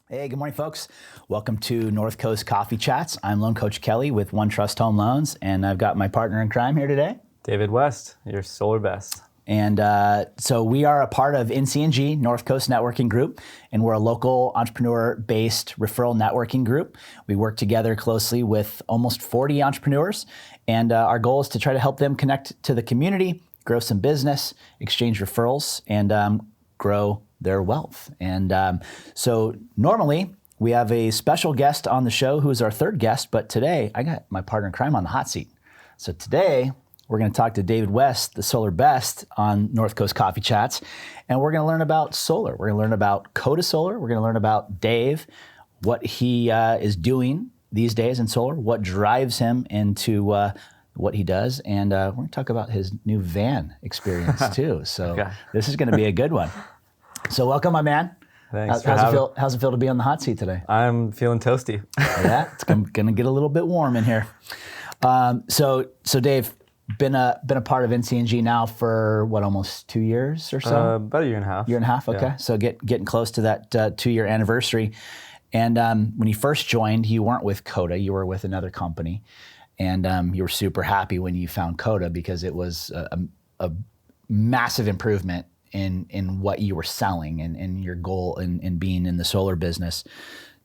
Hey, good morning, folks. Welcome to North Coast Coffee Chats. I'm Loan Coach Kelly with One Trust Home Loans, and I've got my partner in crime here today. David West, your solar best. And so we are a part of NC&G, North Coast Networking Group, and we're a local entrepreneur-based referral networking group. We work together closely with almost 40 entrepreneurs, and our goal is to try to help them connect to the community, grow some business, exchange referrals, and grow their wealth. And so normally we have a special guest on the show who is our third guest, but today I got my partner in crime on the hot seat. So today we're going to talk to David West, the solar best, on North Coast Coffee Chats, and we're going to learn about solar. We're going to learn about KOTA Solar. We're going to learn about Dave, what he is doing these days in solar, what drives him into what he does, and we're going to talk about his new van experience too. So okay. This is going to be a good one. So welcome, my man. Thanks. How's it feel to be on the hot seat today? I'm feeling toasty. Yeah, it's going to get a little bit warm in here. So Dave, been a part of NC&G now for what, almost 2 years or so? About a year and a half. Year and a half, okay. Yeah. So getting close to that 2-year anniversary. And when you first joined, you weren't with KOTA, you were with another company. And you were super happy when you found KOTA because it was a massive improvement in what you were selling and your goal in being in the solar business.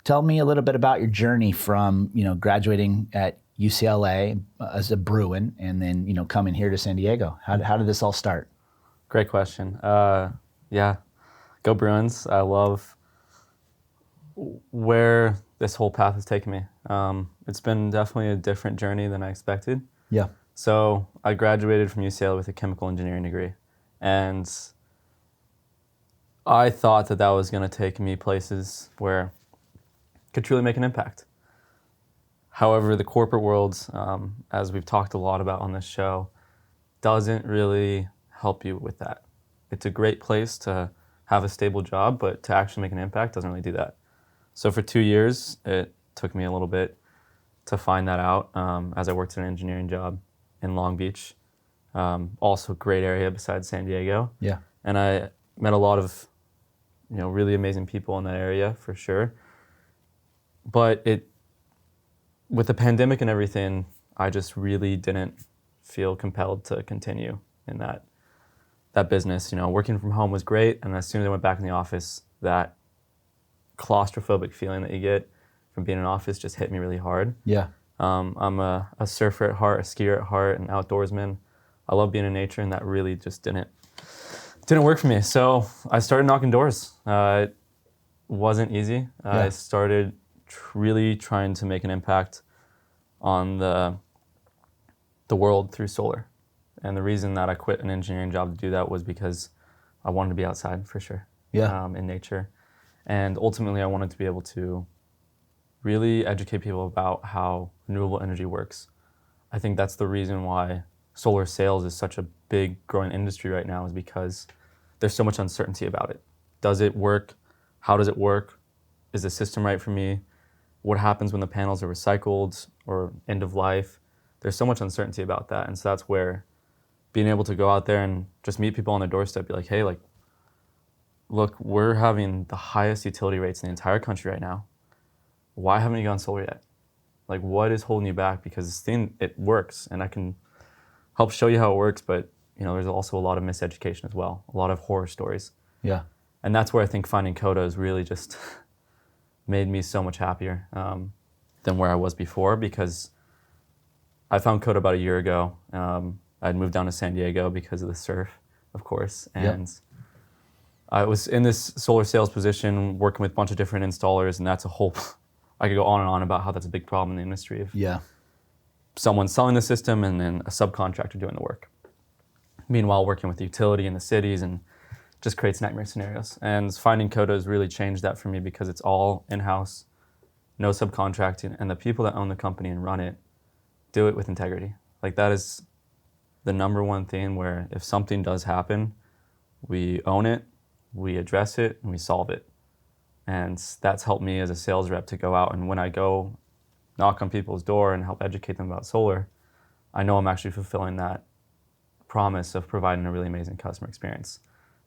Tell me a little bit about your journey from, graduating at UCLA as a Bruin and then, coming here to San Diego. How did this all start? Great question. Yeah, go Bruins. I love where this whole path has taken me. It's been definitely a different journey than I expected. Yeah. So I graduated from UCLA with a chemical engineering degree, and I thought that was going to take me places where I could truly make an impact. However, the corporate world, as we've talked a lot about on this show, doesn't really help you with that. It's a great place to have a stable job, but to actually make an impact doesn't really do that. So for 2 years, it took me a little bit to find that out as I worked in an engineering job in Long Beach. Also a great area besides San Diego. Yeah. And I met a lot of really amazing people in that area for sure. But with the pandemic and everything, I just really didn't feel compelled to continue in that business. Working from home was great, and as soon as I went back in the office, that claustrophobic feeling that you get from being in an office just hit me really hard. Yeah. I'm a surfer at heart, a skier at heart, an outdoorsman. I love being in nature, and that really just didn't work for me. So I started knocking doors. It wasn't easy. Yeah. I started really trying to make an impact on the world through solar. And the reason that I quit an engineering job to do that was because I wanted to be outside for sure. Yeah. In nature. And ultimately I wanted to be able to really educate people about how renewable energy works. I think that's the reason why solar sales is such a big growing industry right now, is because there's so much uncertainty about it. Does it work? How does it work? Is the system right for me? What happens when the panels are recycled or end of life? There's so much uncertainty about that. And so that's where being able to go out there and just meet people on their doorstep, be like, hey, look, we're having the highest utility rates in the entire country right now. Why haven't you gone solar yet? What is holding you back? Because this thing, it works, and I can help show you how it works, but there's also a lot of miseducation as well, a lot of horror stories. Yeah. And that's where I think finding KOTA has really just made me so much happier than where I was before, because I found KOTA about a year ago. I'd moved down to San Diego because of the surf, of course, and I was in this solar sales position working with a bunch of different installers, and that's a whole, I could go on and on about how that's a big problem in the industry. Someone selling the system and then a subcontractor doing the work. Meanwhile, working with the utility in the cities, and just creates nightmare scenarios. And finding KOTA has really changed that for me, because it's all in-house, no subcontracting, and the people that own the company and run it do it with integrity. That is the number one thing, where if something does happen, we own it, we address it, and we solve it. And that's helped me as a sales rep to go out, and when I go knock on people's door and help educate them about solar, I know I'm actually fulfilling that promise of providing a really amazing customer experience.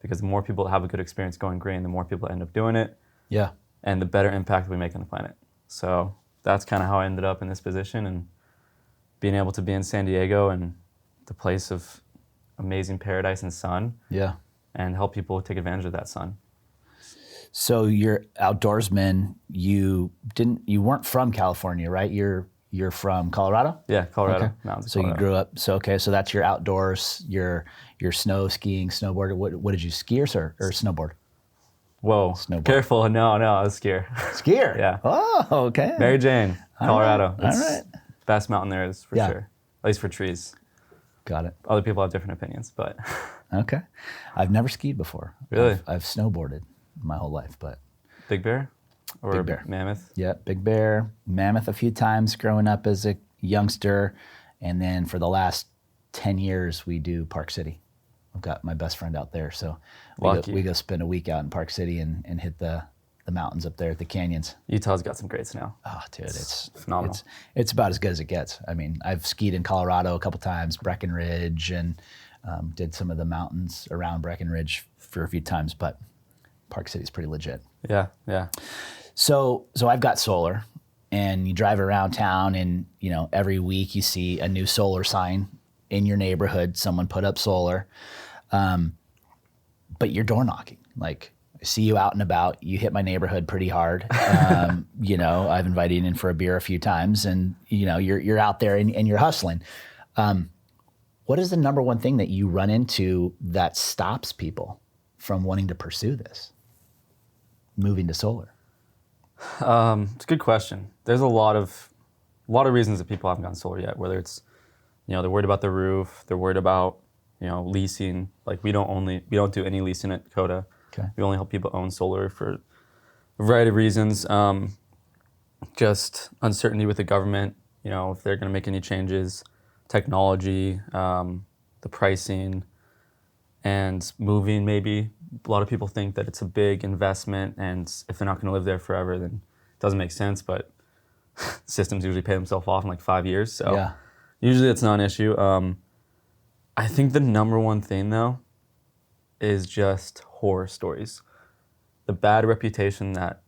Because the more people that have a good experience going green, the more people end up doing it. Yeah. and the better impact we make on the planet. So that's kind of how I ended up in this position, and being able to be in San Diego and the place of amazing paradise and sun, Yeah. and help people take advantage of that sun. So you're outdoorsman. You weren't from California, right? You're from Colorado? Yeah, Colorado. Okay. Mountains of So Colorado. you grew up. So okay. So that's your outdoors. Your snow skiing, snowboard. What did you ski or snowboard? Whoa, Snowboard. careful. No, I was skier. Skier. Yeah. Oh, okay. Mary Jane, Colorado. All right. Best mountain there is for Yeah. sure. At least for trees. Got it. Other people have different opinions, but Okay. I've never skied before. Really? I've snowboarded my whole life, but Big Bear or Big Bear. Mammoth? yeah, Big Bear, Mammoth a few times growing up as a youngster, and then for the last 10 years we do Park City. I've got my best friend out there, so Lucky. we go spend a week out in Park City and hit the mountains up there at the canyons. Utah's got some great snow. Oh, dude, it's phenomenal. It's about as good as it gets. I mean, I've skied in Colorado a couple times, Breckenridge, and did some of the mountains around Breckenridge for a few times, but Park City's pretty legit. Yeah. So I've got solar, and you drive around town, and every week you see a new solar sign in your neighborhood. Someone put up solar, but you're door knocking. Like, I see you out and about. You hit my neighborhood pretty hard. I've invited you in for a beer a few times, and you're out there and you're hustling. What is the number one thing that you run into that stops people from wanting to pursue this, moving to solar? It's a good question. There's a lot of reasons that people haven't gotten solar yet, whether it's, they're worried about the roof, they're worried about, leasing. Like, we don't do any leasing at KOTA. Okay. We only help people own solar for a variety of reasons. Just uncertainty with the government, if they're going to make any changes, technology, the pricing, and moving maybe. A lot of people think that it's a big investment, and if they're not going to live there forever, then it doesn't make sense, but systems usually pay themselves off in like 5 years, so Yeah. usually it's not an issue. I think the number one thing, though, is just horror stories. The bad reputation that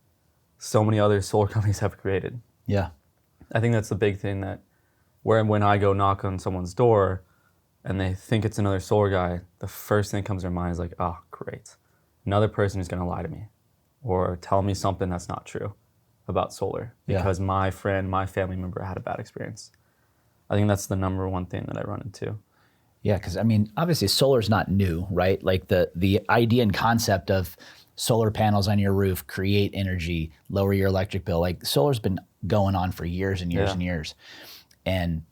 so many other solar companies have created. Yeah. I think that's the big thing, that when I go knock on someone's door and they think it's another solar guy, the first thing that comes to their mind is like, oh, great. Another person is going to lie to me or tell me something that's not true about solar because my friend, my family member had a bad experience. I think that's the number one thing that I run into. Yeah, because obviously solar's not new, right? Like the idea and concept of solar panels on your roof, create energy, lower your electric bill. Like, solar's been going on for years and years and years. And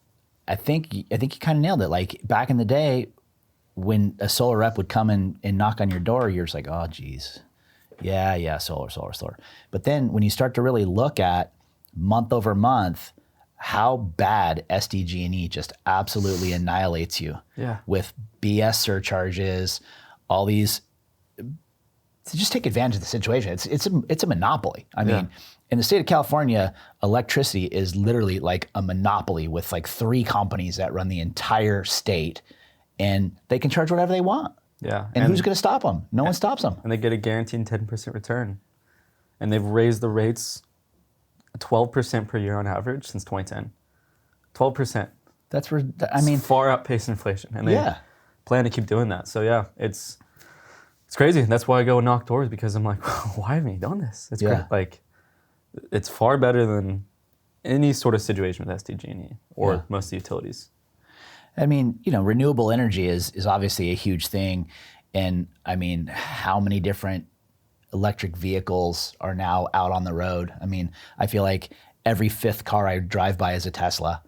I think you kind of nailed it. Like, back in the day, when a solar rep would come and knock on your door, you're just like, oh, geez. Yeah, solar. But then when you start to really look at month over month how bad SDG&E just absolutely annihilates you with BS surcharges, all these, to just take advantage of the situation. It's a monopoly. I mean, in the state of California, electricity is literally like a monopoly with like 3 companies that run the entire state, and they can charge whatever they want. Yeah. And who's going to stop them? No one stops them. And they get a guaranteed 10% return. And they've raised the rates 12% per year on average since 2010. 12%. That's where, It's far outpaced inflation. And they plan to keep doing that. So yeah, it's crazy. That's why I go and knock doors, because I'm like, why haven't you done this? It's great. Like, it's far better than any sort of situation with SDG&E or most of the utilities. Renewable energy is obviously a huge thing. And how many different electric vehicles are now out on the road? I feel like every 5th car I drive by is a Tesla.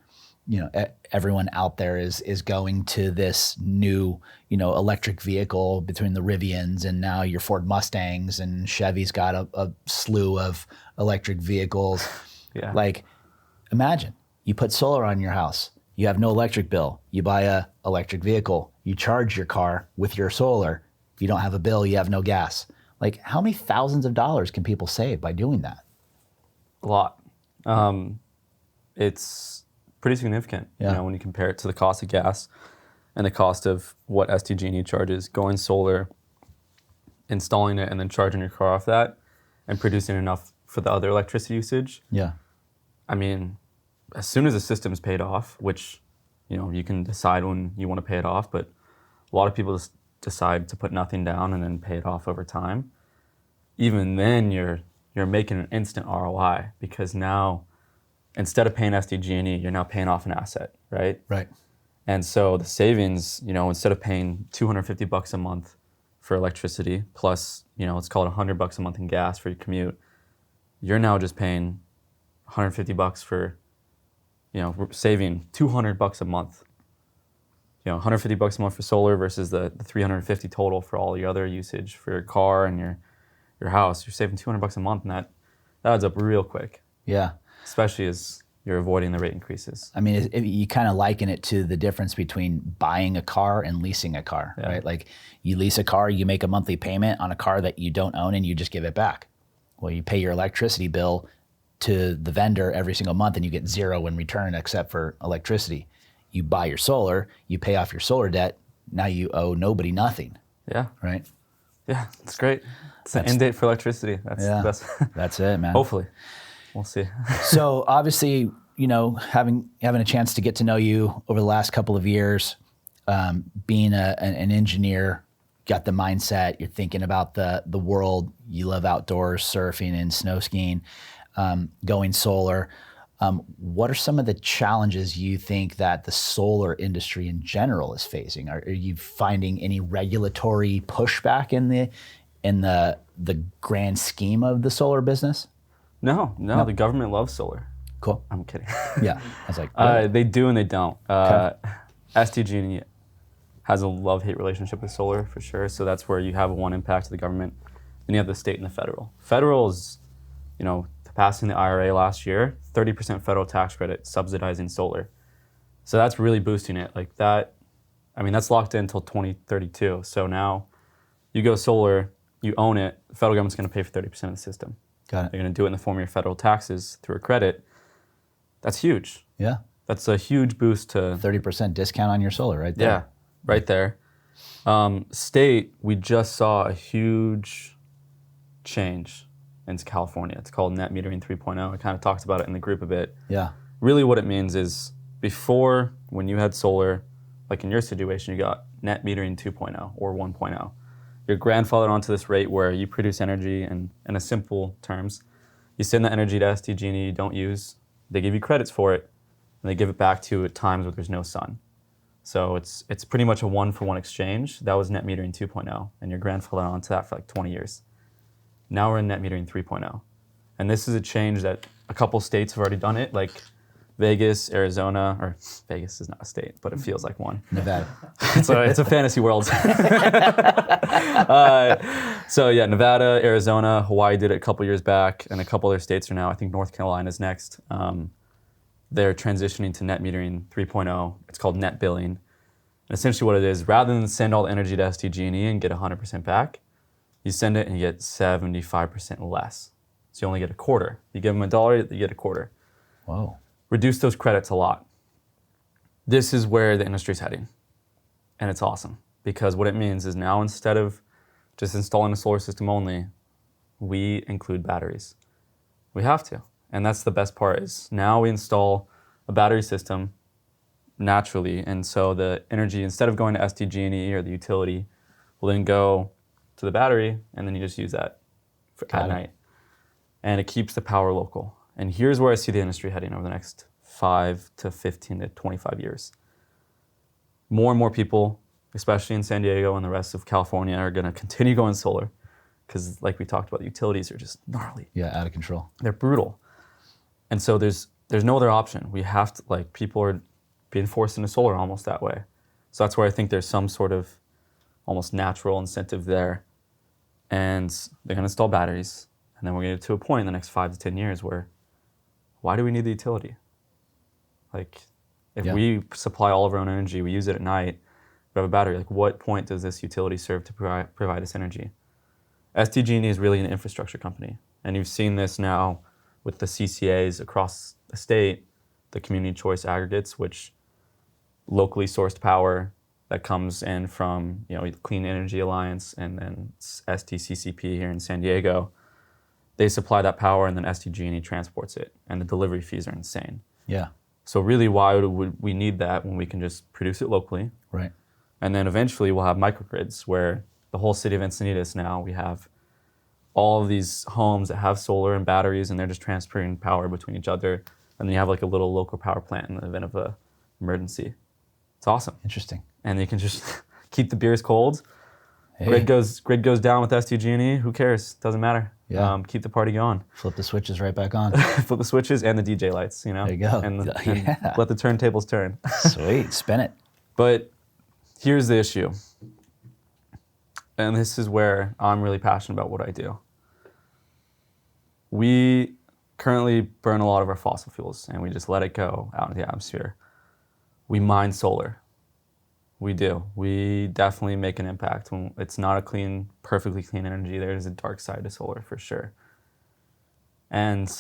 Everyone out there is going to this new, electric vehicle, between the Rivians and now your Ford Mustangs, and Chevy's got a slew of electric vehicles. Yeah. Like, imagine you put solar on your house. You have no electric bill. You buy a electric vehicle. You charge your car with your solar. If you don't have a bill, you have no gas. Like, how many thousands of dollars can people save by doing that? A lot. It's pretty significant, when you compare it to the cost of gas and the cost of what SDG&E charges. Going solar, installing it, and then charging your car off that, and producing enough for the other electricity usage. Yeah. I mean, as soon as the system is paid off, which, you can decide when you want to pay it off, but a lot of people just decide to put nothing down and then pay it off over time. Even then, you're making an instant ROI, because now, instead of paying SDG&E, you're now paying off an asset, right? Right. And so the savings, instead of paying $250 a month for electricity, plus, let's call it $100 a month in gas for your commute, you're now just paying $150 for, we're saving $200 a month. $150 a month for solar versus the $350 total for all your other usage for your car and your house. You're saving $200 a month, and that adds up real quick. Yeah. Especially as you're avoiding the rate increases. I mean, you kind of liken it to the difference between buying a car and leasing a car, right? Like, you lease a car, you make a monthly payment on a car that you don't own, and you just give it back. Well, you pay your electricity bill to the vendor every single month, and you get zero in return except for electricity. You buy your solar, you pay off your solar debt, now you owe nobody nothing. Yeah. Right? Yeah, it's great. It's an end date for electricity. That's the best. That's it, man. Hopefully. We'll see. So obviously, having a chance to get to know you over the last couple of years, being an engineer, got the mindset, you're thinking about the world, you love outdoors, surfing and snow skiing, going solar. What are some of the challenges you think that the solar industry in general is facing? Are you finding any regulatory pushback in the grand scheme of the solar business? No, the government loves solar. Cool. I'm kidding. Yeah, I was like, really? They do and they don't. Okay. SDG&E has a love-hate relationship with solar, for sure. So that's where you have one impact to the government. Then you have the state and the federal. Federal is, passing the IRA last year, 30% federal tax credit subsidizing solar. So that's really boosting it. Like that, that's locked in until 2032. So now you go solar, you own it, the federal government's going to pay for 30% of the system. Got it. They're going to do it in the form of your federal taxes through a credit. That's huge. Yeah. That's a huge boost to 30% discount on your solar right there. Yeah, right there. State, we just saw a huge change in California. It's called net metering 3.0. I kind of talked about it in the group a bit. Yeah. Really what it means is, before, when you had solar, like in your situation, you got net metering 2.0 or 1.0. You're grandfathered onto this rate where you produce energy, and in a simple terms, you send the energy to SDG&E you don't use, they give you credits for it, and they give it back to you at times where there's no sun. So it's pretty much a one-for-one exchange. That was net metering 2.0, and you're grandfathered onto that for like 20 years. Now we're in net metering 3.0. And this is a change that a couple states have already done it, like Vegas, Arizona, or Vegas is not a state, but it feels like one. Nevada. It's a fantasy world. So yeah, Nevada, Arizona, Hawaii did it a couple years back, and a couple other states are now. I think North Carolina is next. They're transitioning to net metering 3.0. It's called net billing. And essentially what it is, rather than send all the energy to SDG&E and get 100% back, you send it and you get 75% less. So you only get a quarter. You give them $1, you get a quarter. Whoa. Reduce those credits a lot. This is where the industry's heading. And it's awesome, because what it means is now, instead of just installing a solar system only, we include batteries. We have to. And that's the best part, is now we install a battery system naturally. And so the energy, instead of going to SDG&E or the utility, will then go to the battery, and then you just use that at night. And it keeps the power local. And here's where I see the industry heading over the next 5 to 15 to 25 years. More and more people, especially in San Diego and the rest of California, are going to continue going solar, because, like we talked about, the utilities are just gnarly. Yeah, out of control. They're brutal. And so there's no other option. We have to, people are being forced into solar almost that way. So that's where I think there's some sort of almost natural incentive there. And they're going to install batteries. And then we're going to get to a point in the next 5 to 10 years where, why do we need the utility? If we supply all of our own energy, we use it at night, we have a battery, what point does this utility serve to provide us energy? SDG&E is really an infrastructure company. And you've seen this now with the CCAs across the state, the community choice aggregates, which locally sourced power that comes in from Clean Energy Alliance and then STCCP here in San Diego. they supply that power, and then SDG&E transports it, and the delivery fees are insane. Yeah. So really, why would we need that when we can just produce it locally? Right. And then eventually we'll have microgrids where the whole city of Encinitas now, we have all of these homes that have solar and batteries, and they're just transferring power between each other. And then you have like a little local power plant in the event of an emergency. It's awesome. Interesting. And you can just keep the beers cold. Hey. Grid goes down with SDG&E. Who cares? Doesn't matter. Yeah. Keep the party going. Flip the switches right back on. Flip the switches and the DJ lights, you know? There you go. And Yeah. let the turntables turn. Sweet. Spin it. But here's the issue. And this is where I'm really passionate about what I do. We currently burn a lot of our fossil fuels, and we just let it go out in the atmosphere. We mine solar. We do. We definitely make an impact. It's not a clean, perfectly clean energy. There's a dark side to solar for sure. And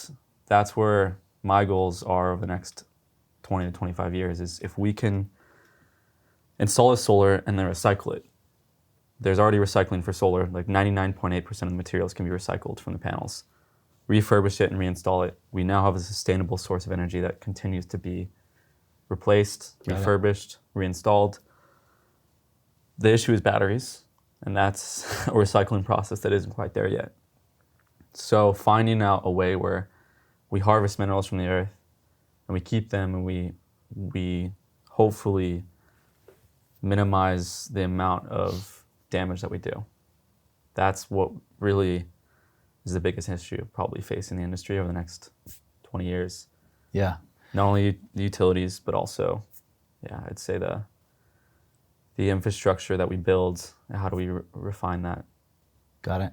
that's where my goals are over the next 20 to 25 years, is if we can install a solar and then recycle it. There's already recycling for solar, like 99.8% of the materials can be recycled from the panels. Refurbish it and reinstall it. We now have a sustainable source of energy that continues to be replaced, refurbished, reinstalled. The issue is batteries, and that's a recycling process that isn't quite there yet. So finding out a way where we harvest minerals from the earth and we keep them, and we hopefully minimize the amount of damage that we do. That's what really is the biggest issue probably facing the industry over the next 20 years. Yeah. Not only the utilities, but also, I'd say the infrastructure that we build. How do we refine that? Got it.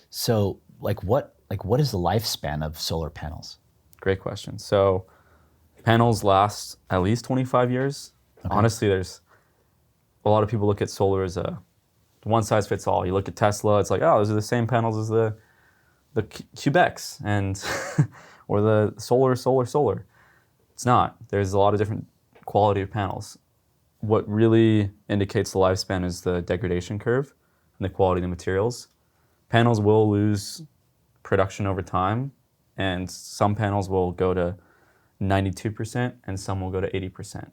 So, what is the lifespan of solar panels? Great question. So, panels last at least 25 years. Okay. Honestly, there's a lot of people look at solar as a one size fits all. You look at Tesla, it's like, oh, those are the same panels as the Quebecs and or the solar. It's not. There's a lot of different quality of panels. What really indicates the lifespan is the degradation curve and the quality of the materials. Panels will lose production over time, and some panels will go to 92% and some will go to 80%.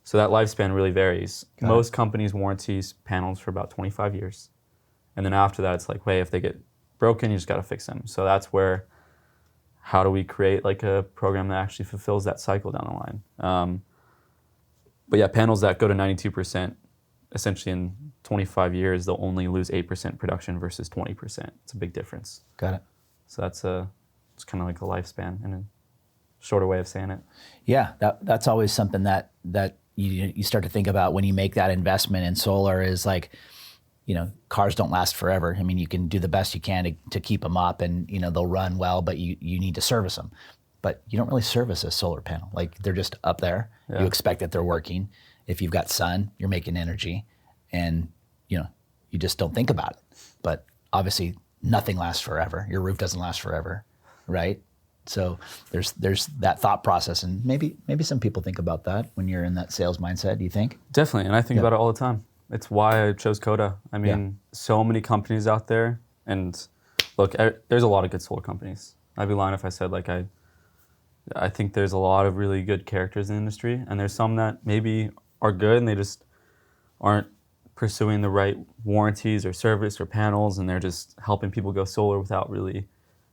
So that lifespan really varies. Most companies warranty panels for about 25 years. And then after that, it's like, hey, if they get broken, you just got to fix them. So that's where, how do we create like a program that actually fulfills that cycle down the line? But yeah, panels that go to 92%, essentially in 25 years, they'll only lose 8% production versus 20%. It's a big difference. Got it. So it's kind of like a lifespan in a shorter way of saying it. Yeah, that's always something that you start to think about when you make that investment in solar is like, cars don't last forever. I mean, you can do the best you can to keep them up, and they'll run well, but you need to service them. But you don't really service a solar panel. Like, they're just up there. Yeah. You expect that they're working. If you've got sun, you're making energy, and you just don't think about it. But obviously, nothing lasts forever. Your roof doesn't last forever, right? So there's that thought process, and maybe some people think about that when you're in that sales mindset. Do you think? Definitely, and I think about it all the time. It's why I chose KOTA. I mean, so many companies out there, and look, there's a lot of good solar companies. I'd be lying if I said like I think there's a lot of really good characters in the industry, and there's some that maybe are good and they just aren't pursuing the right warranties or service or panels, and they're just helping people go solar without really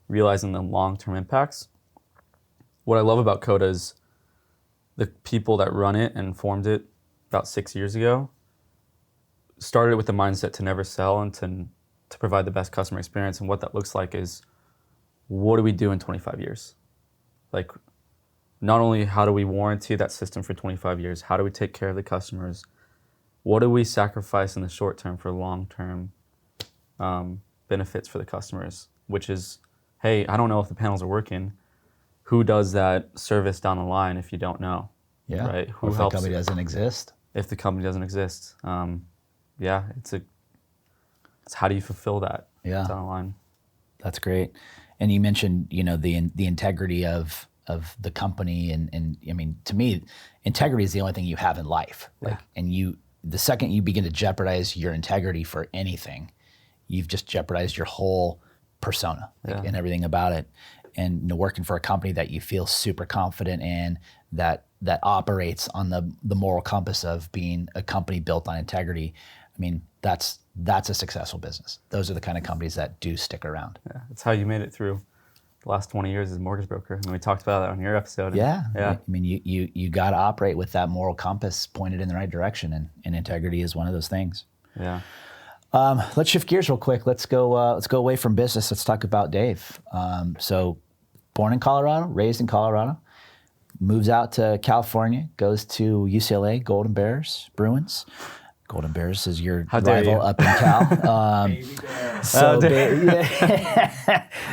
realizing the long-term impacts. What I love about KOTA is the people that run it and formed it about 6 years ago started it with the mindset to never sell and to provide the best customer experience. And what that looks like is, what do we do in 25 years? Like, not only how do we warranty that system for 25 years, how do we take care of the customers? What do we sacrifice in the short term for long-term benefits for the customers? Which is, hey, I don't know if the panels are working. Who does that service down the line if you don't know? Yeah. Right. Who helps? If the company doesn't exist. If the company doesn't exist, it's how do you fulfill that down the line? That's great. And you mentioned, the integrity of the company, and I mean, to me, integrity is the only thing you have in life. Like, and the second you begin to jeopardize your integrity for anything, you've just jeopardized your whole persona and everything about it. And working for a company that you feel super confident in, that operates on the moral compass of being a company built on integrity. I mean, that's a successful business. Those are the kind of companies that do stick around. Yeah, that's how you made it through the last 20 years as a mortgage broker. And we talked about that on your episode. Yeah. Yeah. I mean, you got to operate with that moral compass pointed in the right direction, and integrity is one of those things. Yeah. Let's shift gears real quick. Let's go away from business. Let's talk about Dave. So, born in Colorado, raised in Colorado, moves out to California, goes to UCLA, Golden Bears, Bruins. Golden Bears is your rival up in Cal.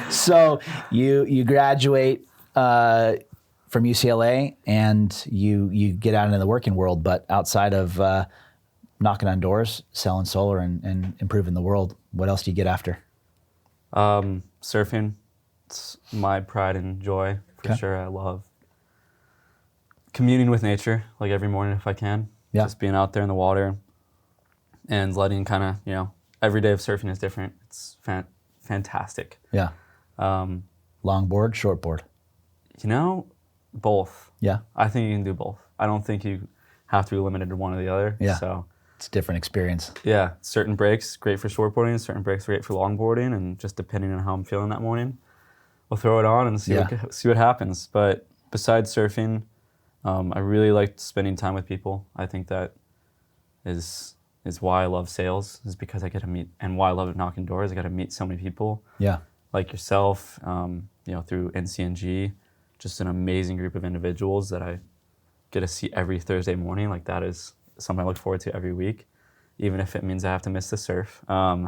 So you graduate from UCLA and you get out into the working world, but outside of knocking on doors, selling solar, and improving the world, what else do you get after? Surfing. It's my pride and joy, for sure. I love communing with nature, like every morning if I can. Yeah. Just being out there in the water and letting kind of, every day of surfing is different. It's fantastic. Yeah. Longboard, shortboard? Both. Yeah. I think you can do both. I don't think you have to be limited to one or the other. Yeah. So it's a different experience. Yeah. Certain breaks, great for shortboarding. Certain breaks, great for longboarding. And just depending on how I'm feeling that morning, we'll throw it on and see what happens. But besides surfing, I really like spending time with people. I think that is why I love sales, is because I get to meet, and why I love knocking doors. I got to meet so many people. Yeah. Like yourself, through NCNG, just an amazing group of individuals that I get to see every Thursday morning. Like, that is something I look forward to every week, even if it means I have to miss the surf. I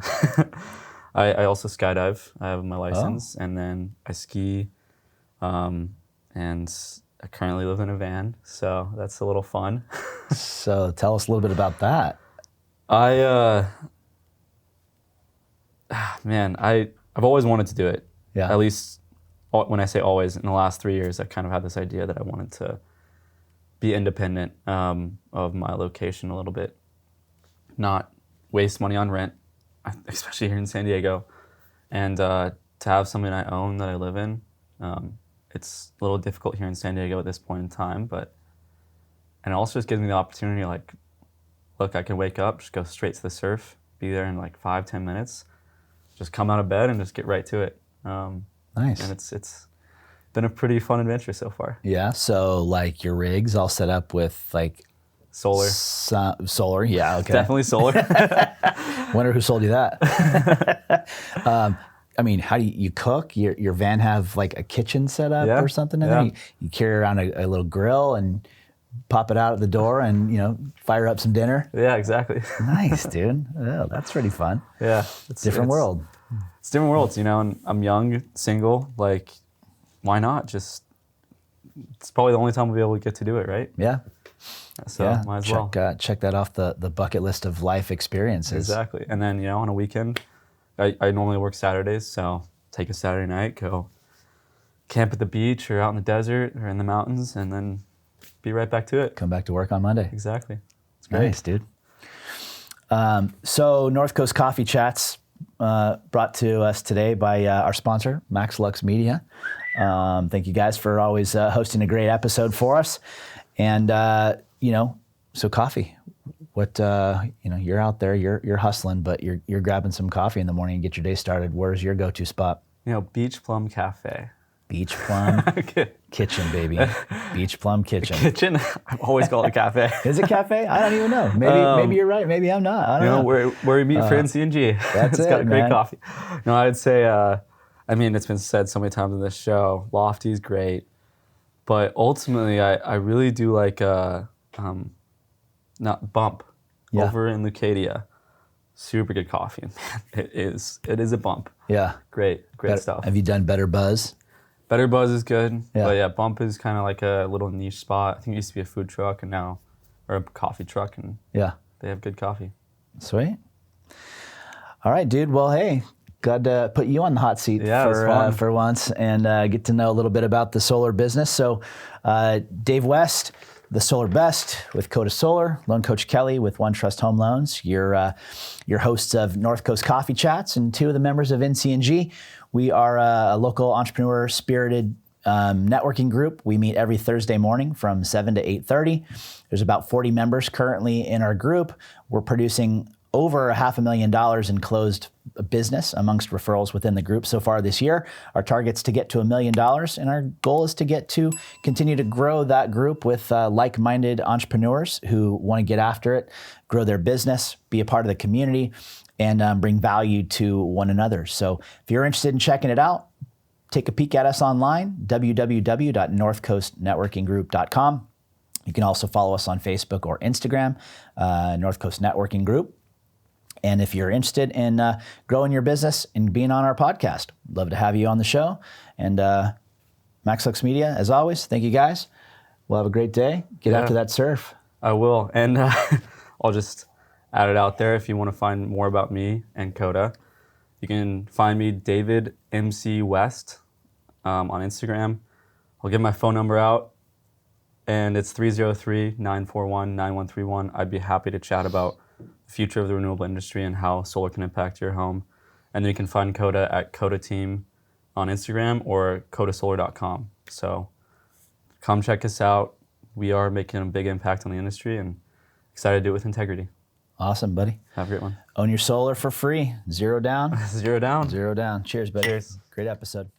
also skydive. I have my license, and then I ski, and I currently live in a van, so that's a little fun. So tell us a little bit about that. I've always wanted to do it. Yeah. At least when I say always, in the last 3 years, I kind of had this idea that I wanted to be independent of my location a little bit, not waste money on rent, especially here in San Diego, and to have something I own that I live in. It's a little difficult here in San Diego at this point in time, and it also just gives me the opportunity, like, look, I can wake up, just go straight to the surf, be there in like 5-10 minutes, just come out of bed and just get right to it. Nice. And it's been a pretty fun adventure so far. Yeah. So like your rig's all set up with like solar. Solar. Yeah. Okay. Definitely solar. Wonder who sold you that. I mean, how do you cook? Your van have like a kitchen set up or something in there? You carry around a little grill and pop it out at the door and, fire up some dinner? Yeah, exactly. Nice, dude. Oh, that's pretty fun. Yeah. It's different world. It's different worlds, and I'm young, single, like, why not? It's probably the only time we'll be able to get to do it, right? Yeah. So might as well. Check that off the bucket list of life experiences. Exactly. And then, on a weekend, I normally work Saturdays, so take a Saturday night, go camp at the beach or out in the desert or in the mountains, and then be right back to it. Come back to work on Monday. Exactly. It's great. Nice, dude. So North Coast Coffee Chats brought to us today by our sponsor, Max Lux Media. Thank you guys for always hosting a great episode for us. And, so coffee. What, you're out there, you're hustling, but you're grabbing some coffee in the morning and get your day started. Where's your go-to spot? Beach Plum Cafe. Beach Plum Kitchen, baby. Beach Plum Kitchen. Kitchen? I've always called it a cafe. Is it cafe? I don't even know. Maybe you're right. Maybe I'm not. I don't know. Where we meet for NCNG. That's it's got great man. coffee. No, I'd say, it's been said so many times in this show, Lofty's great. But ultimately, I really do like Bump over in Leucadia. Super good coffee. Man, it is a bump. Yeah. Great stuff. Have you done Better Buzz? Better Buzz is good. Yeah. But yeah, Bump is kind of like a little niche spot. I think it used to be a food truck or a coffee truck, and they have good coffee. Sweet. All right, dude. Well, hey, glad to put you on the hot seat for once and get to know a little bit about the solar business. So, Dave West, the Solar Best with KOTA Solar, Loan Coach Kelly with One Trust Home Loans, your hosts of North Coast Coffee Chats, and two of the members of NCNG. We are a local entrepreneur-spirited networking group. We meet every Thursday morning from 7 to 8:30. There's about 40 members currently in our group. We're producing over $500,000 in closed business amongst referrals within the group so far this year. Our target's to get to $1 million, and our goal is to continue to grow that group with like-minded entrepreneurs who want to get after it, grow their business, be a part of the community, and bring value to one another. So if you're interested in checking it out, take a peek at us online, www.northcoastnetworkinggroup.com. You can also follow us on Facebook or Instagram, North Coast Networking Group. And if you're interested in growing your business and being on our podcast, love to have you on the show. And MaxLux Media, as always, thank you guys. We'll have a great day. Get after that surf. I will. And I'll just add it out there. If you want to find more about me and KOTA, you can find me, David MC West, on Instagram. I'll give my phone number out, and it's 303-941-9131. I'd be happy to chat about the future of the renewable industry and how solar can impact your home. And then you can find KOTA at KOTA Team on Instagram or kotasolar.com. So come check us out. We are making a big impact on the industry and excited to do it with integrity. Awesome, buddy. Have a great one. Own your solar for free. Zero down. Zero down. Zero down. Cheers, buddy. Cheers. Great episode.